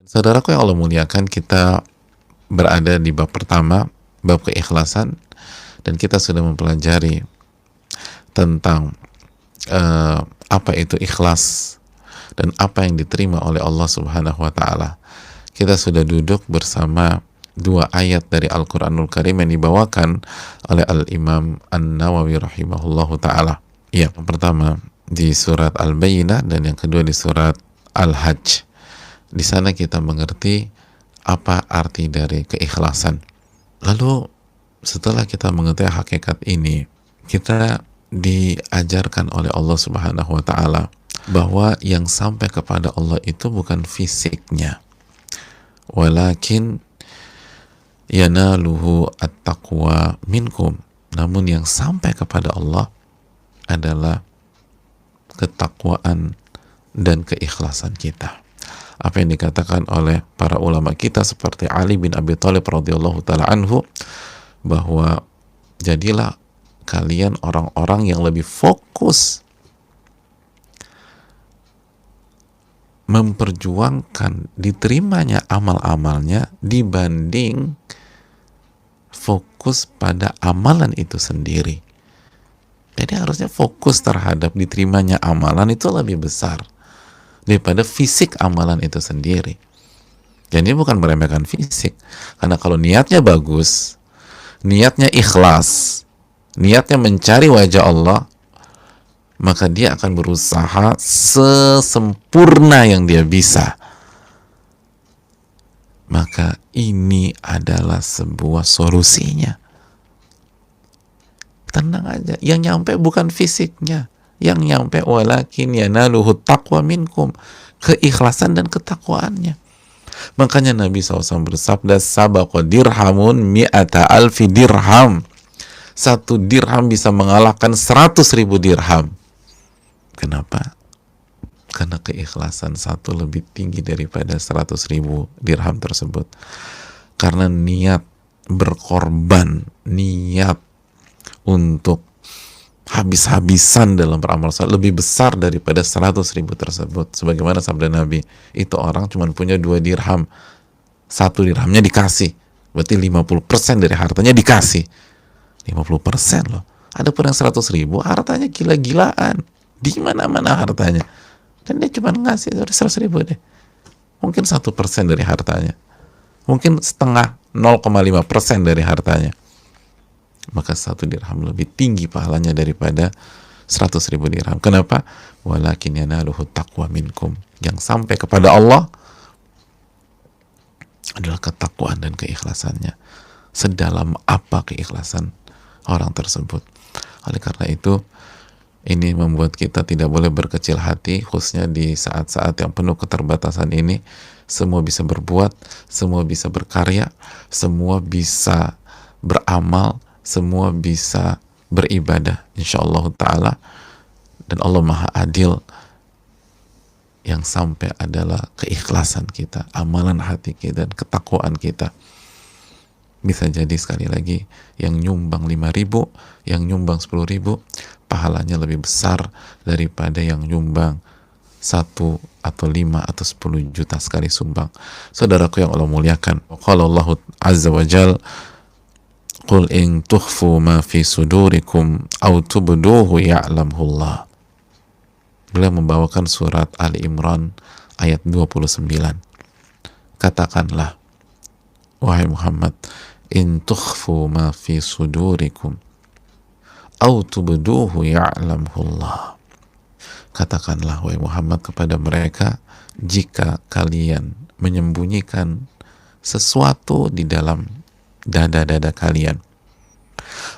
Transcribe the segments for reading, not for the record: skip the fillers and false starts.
Saudaraku yang Allah muliakan, kita berada di bab pertama, bab keikhlasan, dan kita sudah mempelajari tentang apa itu ikhlas dan apa yang diterima oleh Allah Subhanahu wa taala. Kita sudah duduk bersama dua ayat dari Al-Qur'anul Karim yang dibawakan oleh Al-Imam An-Nawawi rahimahullahu taala. Yang pertama di surat Al-Bayyinah dan yang kedua di surat Al-Hajj. Di sana kita mengerti apa arti dari keikhlasan. Lalu setelah kita mengerti hakikat ini, kita diajarkan oleh Allah Subhanahu wa taala bahwa yang sampai kepada Allah itu bukan fisiknya, walakin yanaluhu at-taqwa minkum, namun yang sampai kepada Allah adalah ketakwaan dan keikhlasan kita. Apa yang dikatakan oleh para ulama kita seperti Ali bin Abi Thalib radhiyallahu taala anhu, bahwa jadilah kalian orang-orang yang lebih fokus memperjuangkan diterimanya amal-amalnya dibanding fokus pada amalan itu sendiri. Jadi harusnya fokus terhadap diterimanya amalan itu lebih besar daripada fisik amalan itu sendiri. Jadi bukan meremehkan fisik, karena kalau niatnya bagus, niatnya ikhlas, niatnya mencari wajah Allah, maka dia akan berusaha sesempurna yang dia bisa. Maka ini adalah sebuah solusinya. Tenang aja, yang nyampe bukan fisiknya, yang nyampe walakin yanaluhu taqwa minkum, keikhlasan dan ketakwaannya. Makanya Nabi SAW bersabda, sabaqa dirhamun mi'ata alfi dirham. 1 dirham bisa mengalahkan 100.000 dirham. Kenapa? Karena keikhlasan satu lebih tinggi daripada 100.000 dirham tersebut. Karena niat berkorban, niat untuk habis-habisan dalam beramal saleh lebih besar daripada 100.000 tersebut. Sebagaimana sabda Nabi, itu orang cuma punya 2 dirham, 1 dirhamnya dikasih, berarti 50% dari hartanya dikasih. 50% loh. Ada pun yang 100.000 hartanya gila-gilaan, di mana-mana hartanya, dan dia cuma ngasih 100.000 deh. Mungkin 1% dari hartanya, mungkin setengah 0,5% dari hartanya. Maka 1 dirham lebih tinggi pahalanya daripada 100.000 dirham. Kenapa? Walakin yanaluhu taqwa minkum. Yang sampai kepada Allah adalah ketakwaan dan keikhlasannya. Sedalam apa keikhlasan orang tersebut. Oleh karena itu, ini membuat kita tidak boleh berkecil hati, khususnya di saat-saat yang penuh keterbatasan ini. Semua bisa berbuat, semua bisa berkarya, semua bisa beramal, semua bisa beribadah insyaallah ta'ala, dan Allah maha adil. Yang sampai adalah keikhlasan kita, amalan hati kita, dan ketakwaan kita. Bisa jadi sekali lagi yang nyumbang 5.000, yang nyumbang 10.000, pahalanya lebih besar daripada yang nyumbang 1 atau 5 atau 10 juta sekali sumbang. Saudaraku yang Allah muliakan, qala Allah azza wa jal, qul in tukhfu ma fi sudurikum aw tubduhu ya'lamhu Allah. Beliau membawakan surat Ali Imran ayat 29. Katakanlah, wahai Muhammad, in tukhfu ma fi sudurikum aw tubduhu ya'lamhu Allah. Katakanlah wahai Muhammad kepada mereka, jika kalian menyembunyikan sesuatu di dalam dada-dada kalian,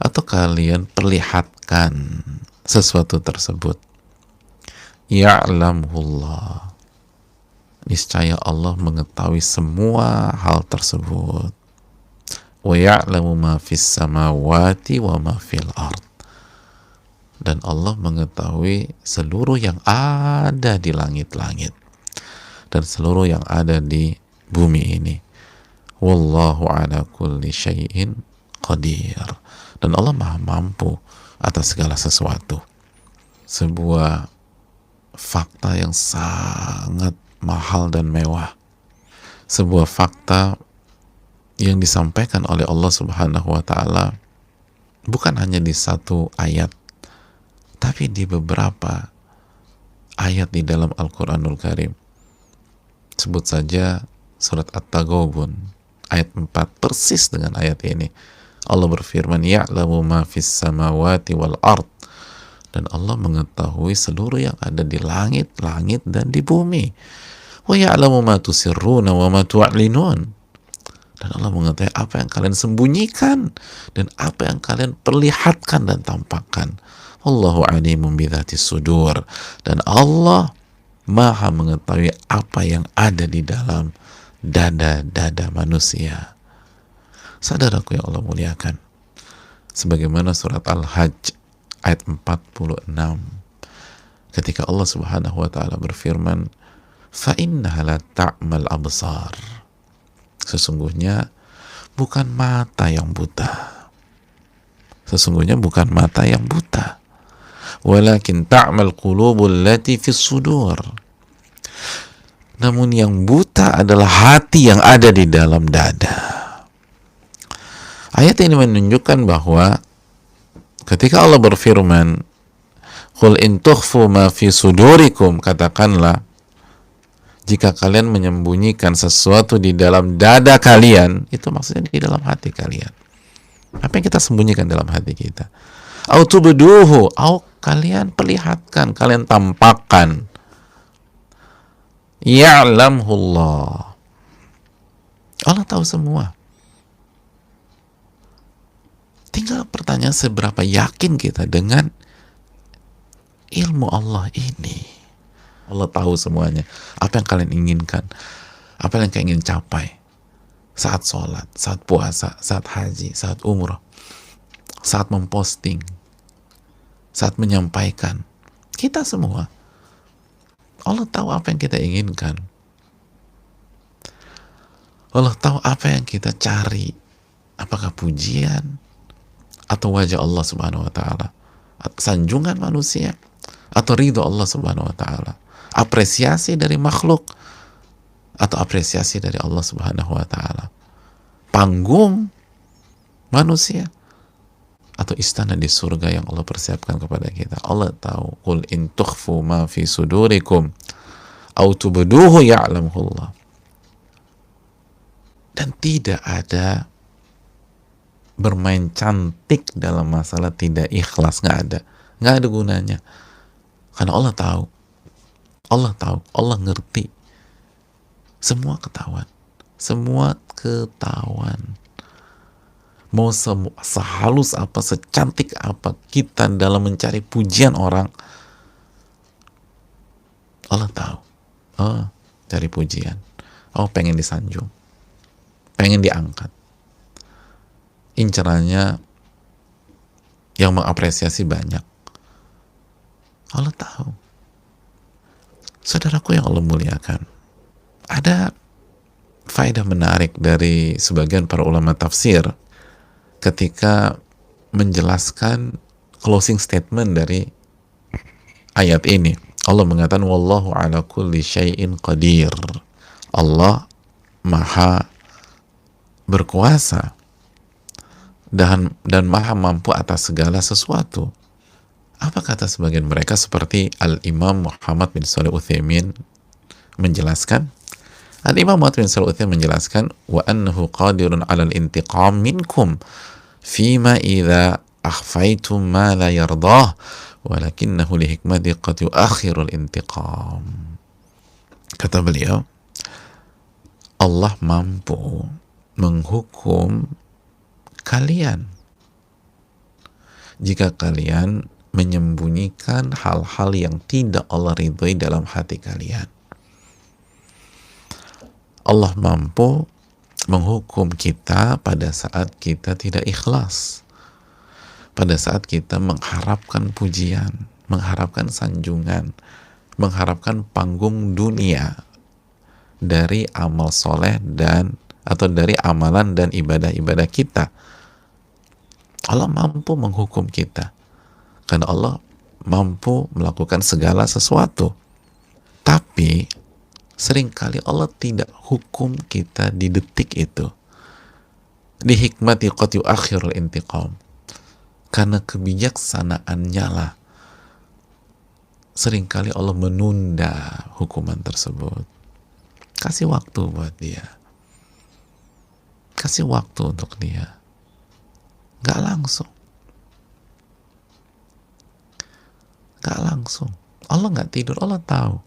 atau kalian perlihatkan sesuatu tersebut, ya'lamullah, niscaya Allah mengetahui semua hal tersebut. Wa ya'lamu ma fis samawati wa ma fil ard, dan Allah mengetahui seluruh yang ada di langit-langit dan seluruh yang ada di bumi ini. Wallahu ala kulli syai'in qadir, dan Allah maha mampu atas segala sesuatu. Sebuah fakta yang sangat mahal dan mewah sebuah fakta yang disampaikan oleh Allah Subhanahu wa taala bukan hanya di satu ayat, tapi di beberapa ayat di dalam Al-Qur'anul Karim. Sebut saja surat At-Taghabun ayat 4 persis dengan ayat ini. Allah berfirman, ya'lamu ma fis samawati wal ard, dan Allah mengetahui seluruh yang ada di langit dan di bumi. Wa ya'lamu ma tusirruna wa ma tu'linun, dan Allah mengetahui apa yang kalian sembunyikan dan apa yang kalian perlihatkan dan tampakkan. Wallahu alimun bidzatis sudur, dan Allah Maha mengetahui apa yang ada di dalam dada-dada manusia. Saudaraku yang Allah muliakan, sebagaimana surat Al-Hajj ayat 46, ketika Allah Subhanahu wa taala berfirman, fa innaha la ta'mal absar, sesungguhnya bukan mata yang buta, sesungguhnya bukan mata yang buta, walakin ta'mal qulubul lati fis sudur, namun yang buta adalah hati yang ada di dalam dada. Ayat ini menunjukkan bahwa ketika Allah berfirman, qul in tukhfu ma fi sudurikum, katakanlah jika kalian menyembunyikan sesuatu di dalam dada kalian, itu maksudnya di dalam hati kalian. Apa yang kita sembunyikan dalam hati kita? Au tubduhu, au kalian perlihatkan, kalian tampakkan. Ya'lamhullah, Allah tahu semua. Tinggal pertanyaan, seberapa yakin kita dengan ilmu Allah ini. Allah tahu semuanya. Apa yang kalian inginkan, apa yang kalian ingin capai saat sholat, saat puasa, saat haji, saat umrah, saat memposting, saat menyampaikan. Kita semua, Allah tahu apa yang kita inginkan. Allah tahu apa yang kita cari. Apakah pujian atau wajah Allah Subhanahu wa taala, sanjungan manusia atau ridho Allah Subhanahu wa taala, apresiasi dari makhluk atau apresiasi dari Allah Subhanahu wa taala, panggung manusia atau istana di surga yang Allah persiapkan kepada kita. Allah tahu, qul in tukhfu ma fi sudurikum aw tubduhu ya'lamullah. Dan tidak ada bermain cantik dalam masalah tidak ikhlas, nggak ada gunanya, karena Allah tahu, Allah ngerti, semua ketahuan, mau sehalus apa, secantik apa kita dalam mencari pujian orang, Allah tahu. Oh, cari pujian, oh pengen disanjung, pengen diangkat, incerannya yang mengapresiasi banyak. Allah tahu. Saudaraku yang Allah muliakan, ada faedah menarik dari sebagian para ulama tafsir ketika menjelaskan closing statement dari ayat ini. Allah mengatakan, wallahu ala kulli syai'in qadir, Allah maha berkuasa dan maha mampu atas segala sesuatu. Apa kata sebagian mereka seperti Al-Imam Muhammad bin Shalih Utsaimin menjelaskan? Al-Imam Muhammad bin Shalih Utsaimin menjelaskan, wa annahu qadirun 'alal intiqam minkum fima idza akhfaitum ma la yardah walakinnahu li hikmati qad yuakhirul intiqam. Kata beliau, Allah mampu menghukum kalian jika kalian menyembunyikan hal-hal yang tidak Allah ridhoi dalam hati kalian. Allah mampu menghukum kita pada saat kita tidak ikhlas, pada saat kita mengharapkan pujian, mengharapkan sanjungan, mengharapkan panggung dunia dari amal soleh dan atau dari amalan dan ibadah-ibadah kita. Allah mampu menghukum kita karena Allah mampu melakukan segala sesuatu. Tapi Seringkali Allah tidak hukum kita di detik itu. Di hikmati qad yuakhirul intiqam. Karena kebijaksanaannya lah seringkali Allah menunda hukuman tersebut. Kasih waktu buat dia. Kasih waktu untuk dia. Gak langsung. Gak langsung. Allah gak tidur, Allah tahu.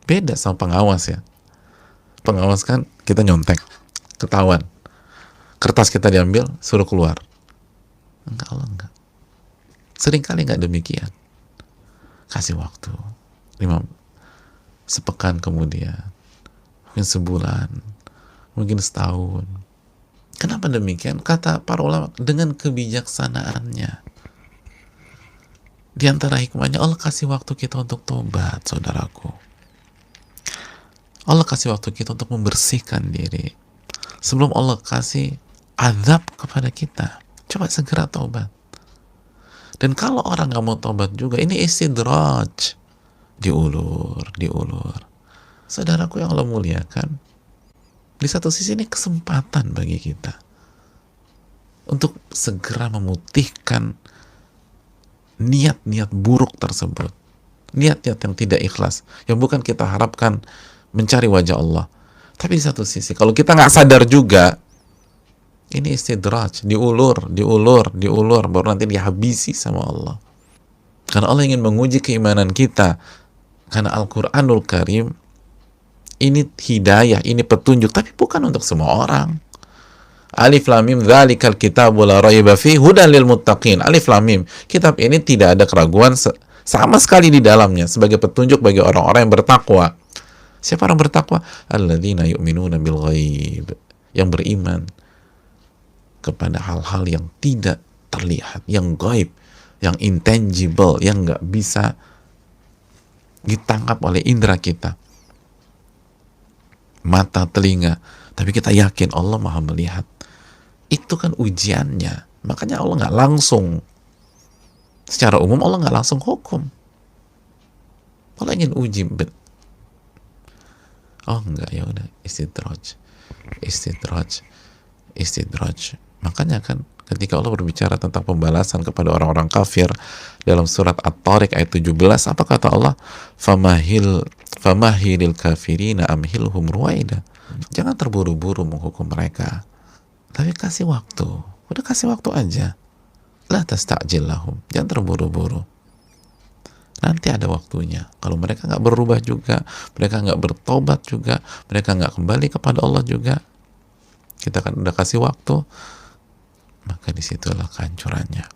Beda sama pengawas ya. Pengawas kan kita nyontek, ketahuan. Kertas kita diambil, suruh keluar. Enggak, Allah enggak. Seringkali enggak demikian. Kasih waktu. 5 sepekan kemudian. Mungkin sebulan. Mungkin setahun. Kenapa demikian? Kata para ulama, dengan kebijaksanaannya. Di antara hikmahnya, Allah kasih waktu kita untuk tobat, saudaraku. Allah kasih waktu kita untuk membersihkan diri. Sebelum Allah kasih azab kepada kita. Coba segera tobat. Dan kalau orang nggak mau tobat juga, ini istidraj. Diulur. Saudaraku yang Allah muliakan, di satu sisi ini kesempatan bagi kita untuk segera memutihkan niat-niat buruk tersebut. Niat-niat yang tidak ikhlas, yang bukan kita harapkan mencari wajah Allah. Tapi di satu sisi, kalau kita nggak sadar juga, ini istidraj, diulur, baru nanti dihabisi sama Allah. Karena Allah ingin menguji keimanan kita. Karena Al-Quranul Karim ini hidayah, ini petunjuk, tapi bukan untuk semua orang. Alif Lam Mim, dzalikal kitabu la raiba fihi hudan lil muttaqin. Alif Lam Mim, kitab ini tidak ada keraguan sama sekali di dalamnya, sebagai petunjuk bagi orang-orang yang bertakwa. Siapa orang bertakwa? Alladzina yu'minuna bil ghaib, yang beriman kepada hal-hal yang tidak terlihat, yang gaib, yang intangible, yang nggak bisa ditangkap oleh indera kita, mata, telinga, tapi kita yakin Allah maha melihat. Itu kan ujiannya. Makanya Allah nggak langsung, secara umum Allah nggak langsung hukum. Allah ingin uji. Oh enggak, ya udah, istidraj. Makanya kan ketika Allah berbicara tentang pembalasan kepada orang-orang kafir dalam surat At-Tariq ayat 17, apa kata Allah? Famahilil kafirina amhilhum ruwaida. Jangan terburu-buru menghukum mereka, tapi kasih waktu. Udah kasih waktu aja. La tasta'jil lahum. Jangan terburu-buru. Nanti ada waktunya. Kalau mereka nggak berubah juga, mereka nggak bertobat juga, mereka nggak kembali kepada Allah juga, kita kan udah kasih waktu, maka disitulah kehancurannya.